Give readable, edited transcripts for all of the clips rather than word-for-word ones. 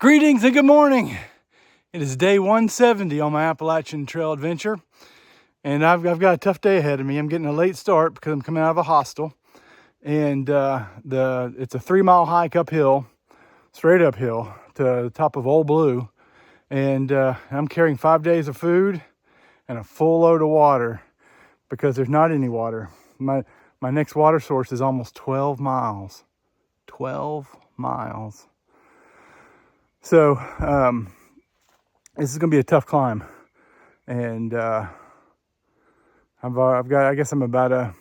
Greetings and good morning. It is day 170 on my Appalachian Trail adventure, and I've got a tough day ahead of me. I'm getting a late start because I'm coming out of a hostel, and it's a 3-mile hike uphill, straight uphill to the top of Old Blue, and I'm carrying 5 days of food and a full load of water because there's not any water. My next water source is almost 12 miles. 12 miles. So this is going to be a tough climb, and I guess I'm about a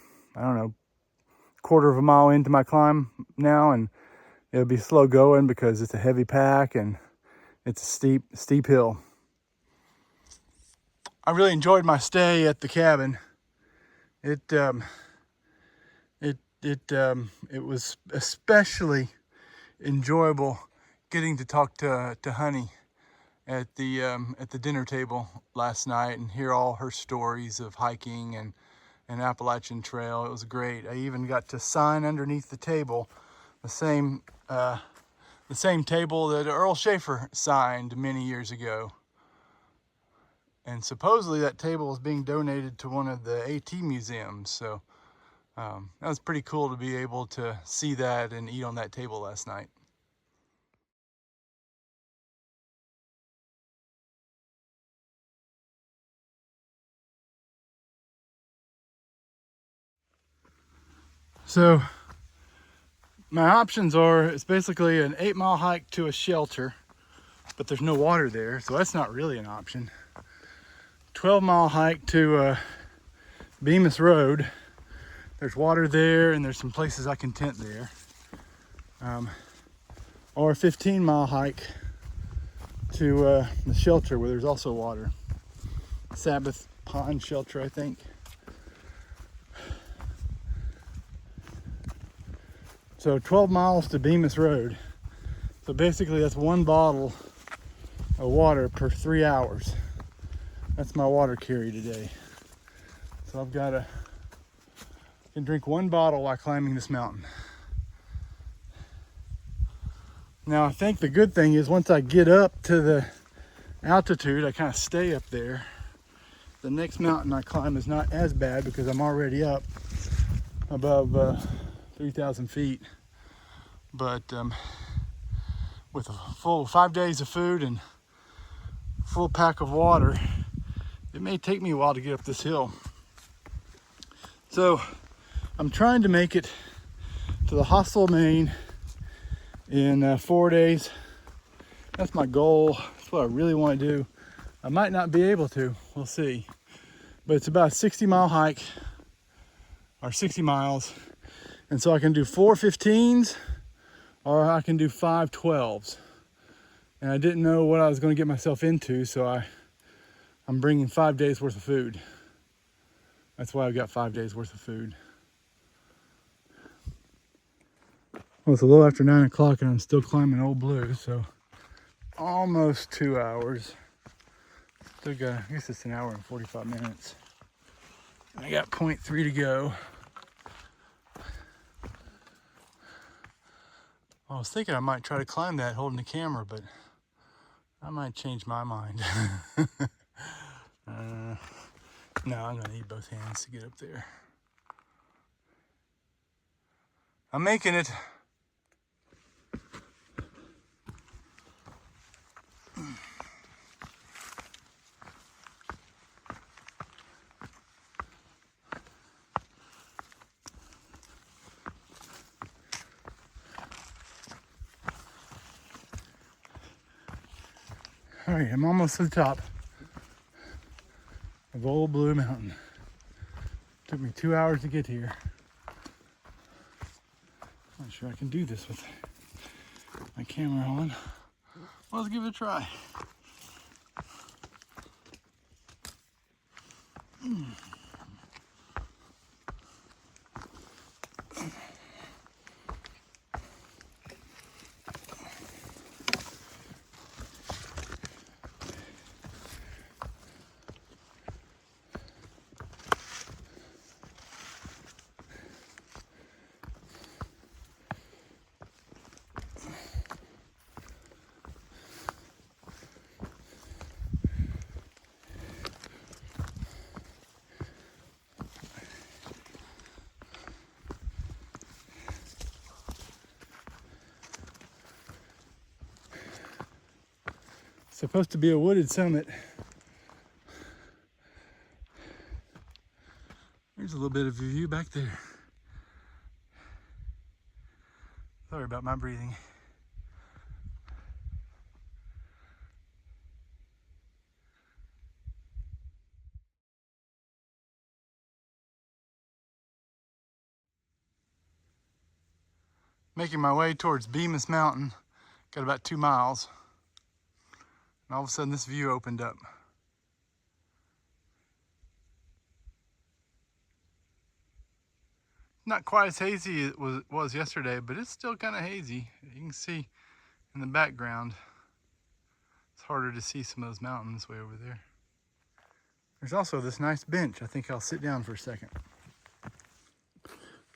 quarter of a mile into my climb now, and it'll be slow going because it's a heavy pack and it's a steep hill. I really enjoyed my stay at the cabin. It was especially enjoyable getting to talk to Honey at the dinner table last night and hear all her stories of hiking and Appalachian Trail. It was great. I even got to sign underneath the table, the same table that Earl Schaefer signed many years ago. And supposedly that table is being donated to one of the AT museums. So that was pretty cool to be able to see that and eat on that table last night. So my options are, it's basically an 8-mile hike to a shelter, but there's no water there, so that's not really an option. 12-mile hike to Bemis Road. There's water there and there's some places I can tent there. Or a 15-mile hike to the shelter where there's also water. Sabbath Pond Shelter, I think. So 12 miles to Bemis Road. So basically that's 1 bottle of water per 3 hours. That's my water carry today. So I can drink 1 bottle while climbing this mountain. Now I think the good thing is once I get up to the altitude, I kind of stay up there. The next mountain I climb is not as bad because I'm already up above 3,000 feet. But with a full 5 days of food and full pack of water, it may take me a while to get up this hill. So I'm trying to make it to the hostel main in 4 days. That's my goal. That's what I really want to do. I might not be able to, we'll see. But it's about a 60-mile hike, or 60 miles. And so I can do 4 15s, or I can do 5 12s. And I didn't know what I was going to get myself into, so I'm bringing 5 days worth of food. That's why I've got 5 days worth of food. Well, it's a little after 9 o'clock and I'm still climbing Old Blue, so almost 2 hours. Still got, I guess it's 1 hour and 45 minutes. I got 0.3 to go. I was thinking I might try to climb that holding the camera, but I might change my mind. No, I'm gonna need both hands to get up there. I'm making it. All right, I'm almost to the top of Old Blue Mountain. Took me 2 hours to get here. Not sure I can do this with my camera on. Well, let's give it a try. supposed to be a wooded summit. There's a little bit of a view back there. Sorry about my breathing. Making my way towards Bemis Mountain. Got about 2 miles. And all of a sudden this view opened up. Not quite as hazy as it was yesterday, but it's still kind of hazy. You can see in the background, it's harder to see some of those mountains way over there. There's also this nice bench. I think I'll sit down for a second.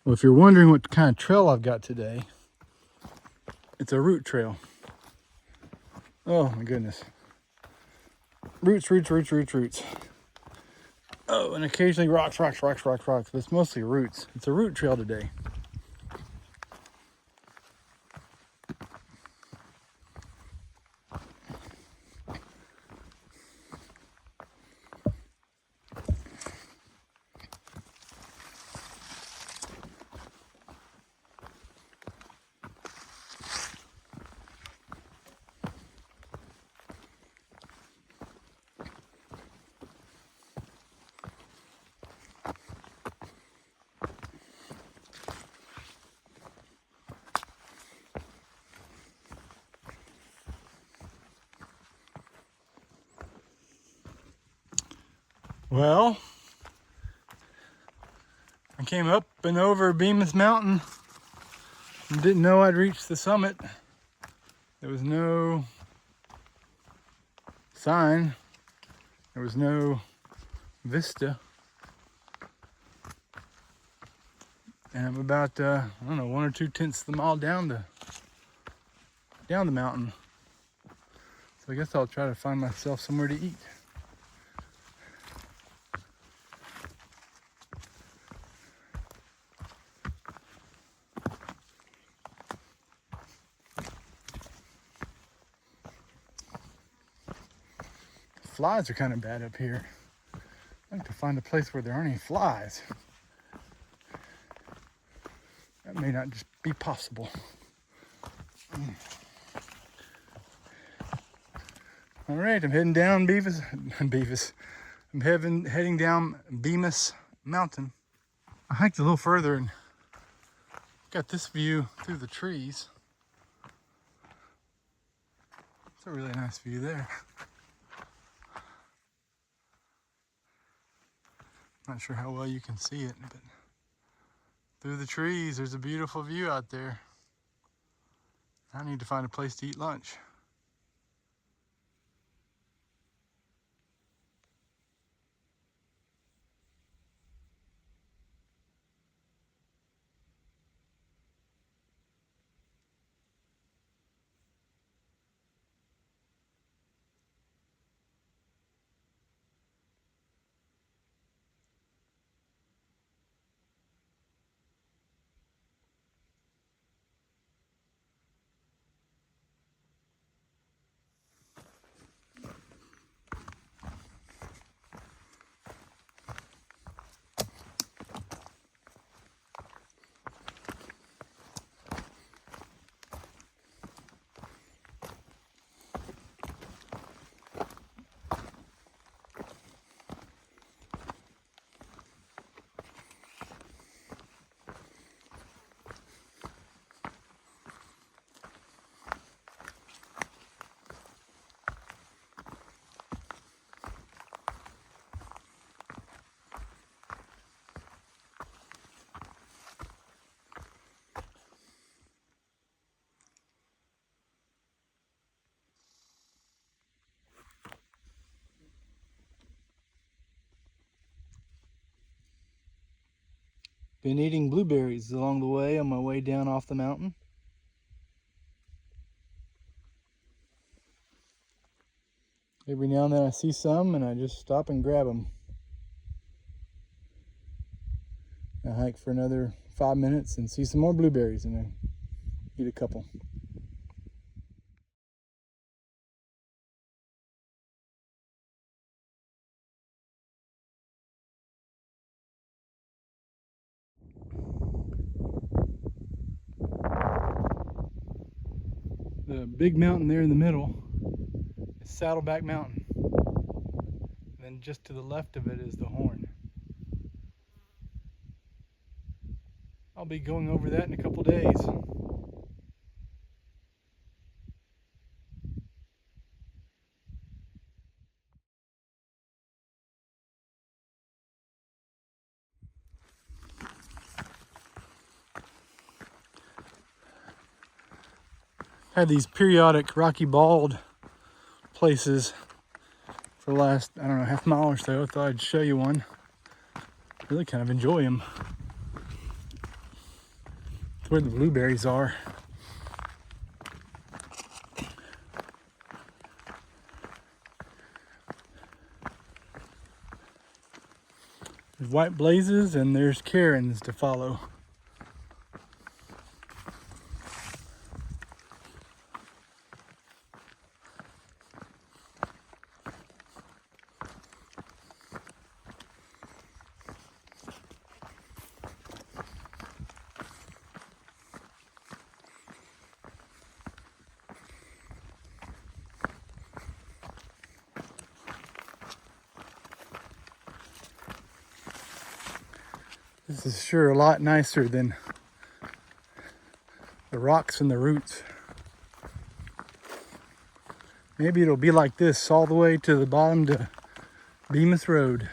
Well, if you're wondering what kind of trail I've got today, it's a root trail. Oh my goodness. Roots, roots, roots, roots, roots. Oh, and occasionally rocks, rocks, rocks, rocks, rocks, but it's mostly roots. It's a root trail today. Well, I came up and over Bemis Mountain and didn't know I'd reached the summit. There was no sign. There was no vista. And I'm about, I don't know, 1 or 2 tenths of the mile down the mountain. So I guess I'll try to find myself somewhere to eat. Flies are kind of bad up here. I'd like to find a place where there aren't any flies. That may not just be possible. All right, I'm heading down Bemis. I'm heading down Bemis Mountain. I hiked a little further and got this view through the trees. It's a really nice view there. Not sure how well you can see it, but through the trees, there's a beautiful view out there. I need to find a place to eat lunch. Been eating blueberries along the way on my way down off the mountain. Every now and then I see some and I just stop and grab them. I hike for another 5 minutes and see some more blueberries and then eat a couple. The big mountain there in the middle is Saddleback Mountain. And then just to the left of it is the Horn. I'll be going over that in a couple days. Had these periodic rocky bald places for the last, I don't know, half mile or so. I thought I'd show you one. Really kind of enjoy them. It's where the blueberries are. There's white blazes and there's carens to follow. This is sure a lot nicer than the rocks and the roots. Maybe it'll be like this all the way to the bottom to Bemis Road.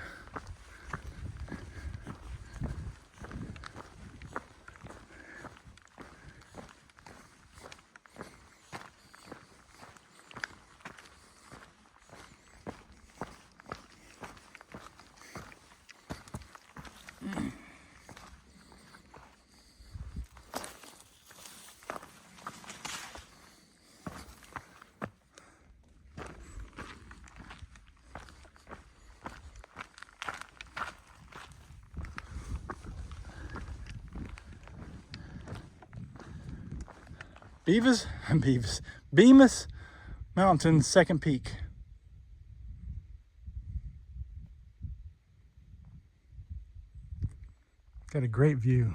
Bemis Mountain's second peak. Got a great view.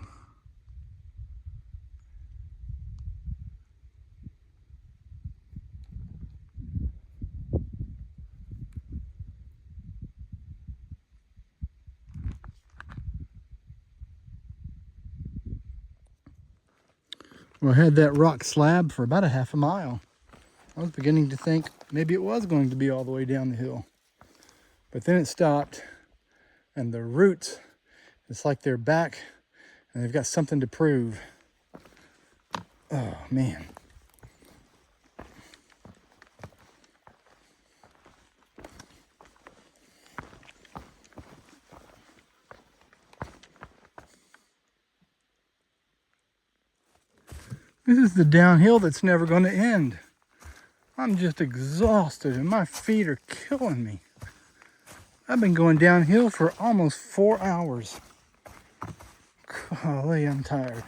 Well, I had that rock slab for about a half a mile. I was beginning to think maybe it was going to be all the way down the hill. But then it stopped, and the roots, it's like they're back and they've got something to prove. Oh, man. This is the downhill that's never going to end. I'm just exhausted and my feet are killing me. I've been going downhill for almost 4 hours. Golly, I'm tired.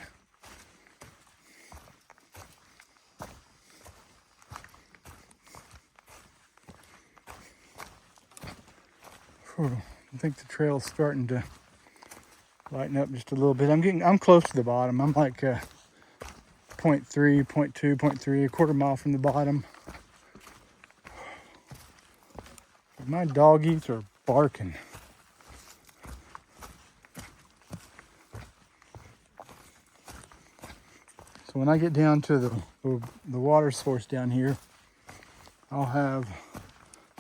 Whew. I think the trail's starting to lighten up just a little bit. I'm close to the bottom. I'm like 0.3, 0.2, 0.3, a quarter mile from the bottom. My doggies are barking. So when I get down to the water source down here, I'll have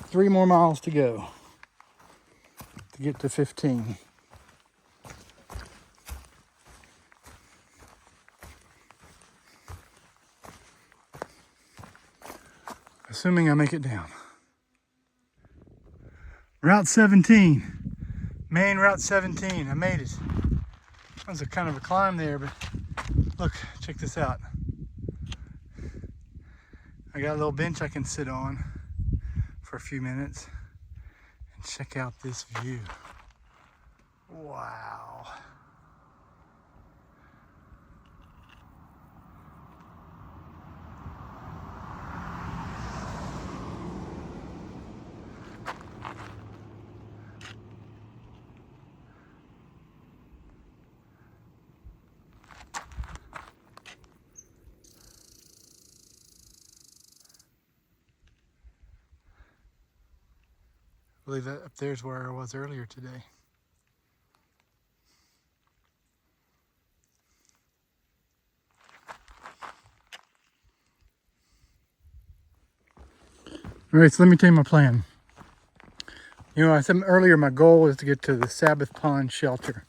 3 more miles to go to get to 15. Assuming I make it down. Route 17, main Route 17, I made it. That was a kind of a climb there, but look, check this out. I got a little bench I can sit on for a few minutes and check out this view. Wow. believe that up there's where I was earlier today. All right, so let me tell you my plan. You know, I said earlier my goal was to get to the Sabbath Pond shelter.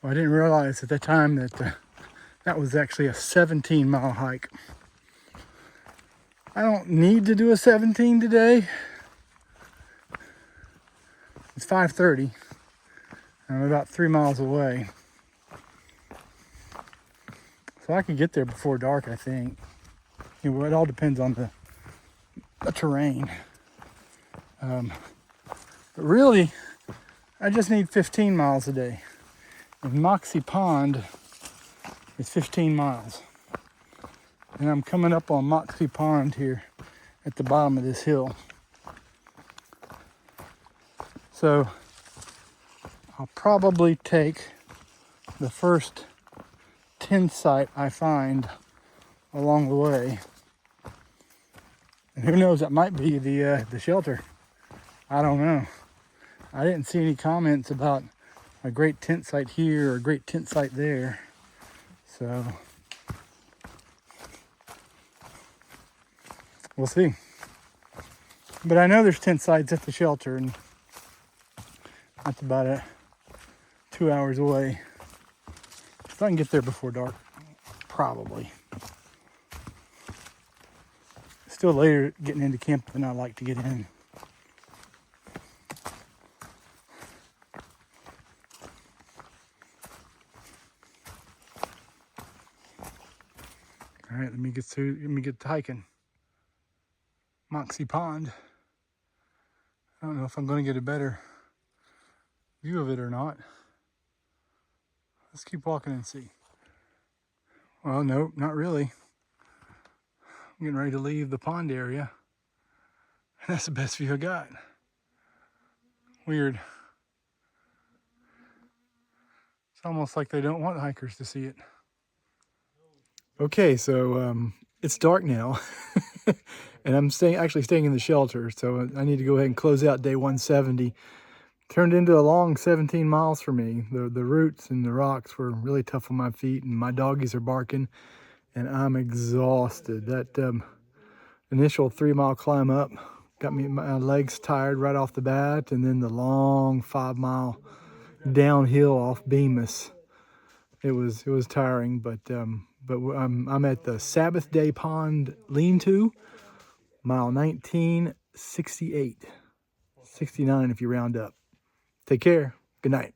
Well, I didn't realize at the time that that was actually a 17-mile hike. I don't need to do a 17 today. It's 5:30. I'm about 3 miles away. So I could get there before dark, I think. You know, it all depends on the terrain. But really, I just need 15 miles a day. And Moxie Pond is 15 miles. And I'm coming up on Moxie Pond here at the bottom of this hill. So I'll probably take the first tent site I find along the way. And who knows, that might be the shelter. I don't know. I didn't see any comments about a great tent site here or a great tent site there. So we'll see. But I know there's tent sites at the shelter, and that's about 2 hours away. If I can get there before dark, probably. Still later getting into camp than I like to get in. All right, let me get to hiking. Moxie Pond. I don't know if I'm going to get a better view of it or not. Let's keep walking and see. Well, no, not really. I'm getting ready to leave the pond area. That's the best view I got. Weird. It's almost like they don't want hikers to see it. Okay, so it's dark now. And I'm actually staying in the shelter, so I need to go ahead and close out day 170. Turned into a long 17 miles for me. The roots and the rocks were really tough on my feet, and my doggies are barking, and I'm exhausted. That initial 3-mile climb up got my legs tired right off the bat, and then the long 5-mile downhill off Bemis. It was tiring, but I'm at the Sabbath Day Pond lean-to, mile 19, 68, 69 if you round up. Take care. Good night.